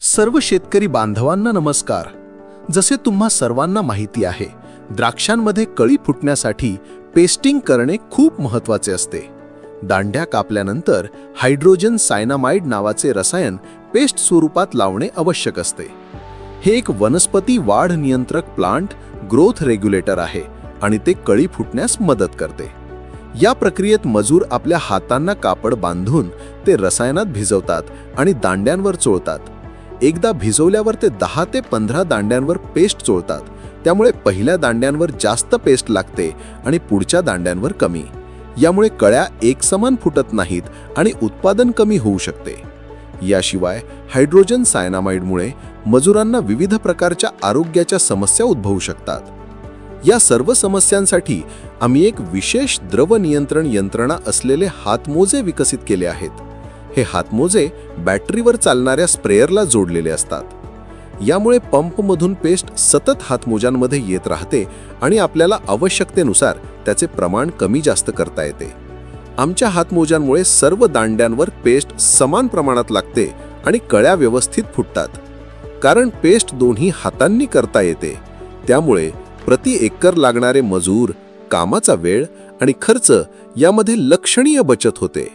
सर्व शेतकरी बांधवांना नमस्कार। जसे तुम्हा सर्वांना माहिती आहे, द्राक्षांमध्ये कळी फुटण्यासाठी पेस्टिंग करणे खूप महत्त्वाचे असते। दांड्या कापल्यानंतर हायड्रोजन सायनामाइड नावाचे रसायन पेस्ट स्वरूपात लावणे आवश्यक असते। हे एक वनस्पती वाढ नियंत्रक प्लांट ग्रोथ रेग्युलेटर आहे आणि ते कळी फुटण्यास मदत करते। या प्रक्रियेत मजूर आपल्या हातांना कापड बांधून ते रसायनात भिजवतात आणि दांड्यांवर चोळतात। एकदा भिजवल्यावर ते 10 ते 15 दांड्यांवर पेस्ट चोळतात। त्यामुळे पहिल्या दांड्यांवर जास्त पेस्ट लागते आणि पुढच्या दांड्यांवर कमी। यामुळे कळ्या एकसमान फुटत नाहीत आणि उत्पादन कमी होऊ शकते। याशिवाय हायड्रोजन सायनामाइडमुळे मजुरांना विविध प्रकारच्या आरोग्याच्या समस्या उद्भवू शकतात। या सर्व समस्यांसाठी आम्ही एक विशेष द्रव नियंत्रण यंत्रणा असलेले हातमोजे विकसित केले आहेत। हे हातमोजे बॅटरीवर चालणाऱ्या स्प्रेयरला जोडलेले असतात। यामुळे पंपमधून पेस्ट सतत हातमोज्यांमध्ये येत राहते आणि आपल्याला आवश्यकतेनुसार त्याचे प्रमाण कमी जास्त करता येते। आमच्या हातमोज्यांमुळे सर्व दांड्यांवर पेस्ट समान प्रमाणात लागते आणि कळ्या व्यवस्थित फुटतात। कारण पेस्ट दोन्ही हातांनी करता येते, त्यामुळे प्रति एकर लागणारे मजूर, कामाचा वेळ आणि खर्च यामध्ये लक्षणीय बचत होते।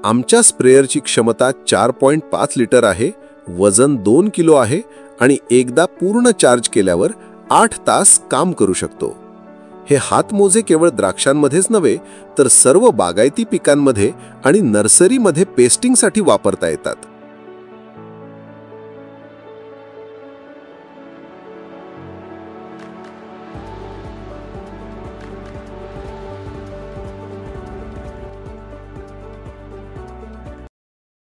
आमच्या स्प्रेयरची क्षमता 4.5 लिटर आहे, वजन 2 किलो आहे आणि एकदा पूर्ण चार्ज केल्यावर 8 तास काम करू शकतो। हे हातमोजे केवळ द्राक्षांमध्येच नव्हे तर सर्व बागायती पिकांमध्ये आणि नर्सरीमध्ये पेस्टिंगसाठी वापरता येतात।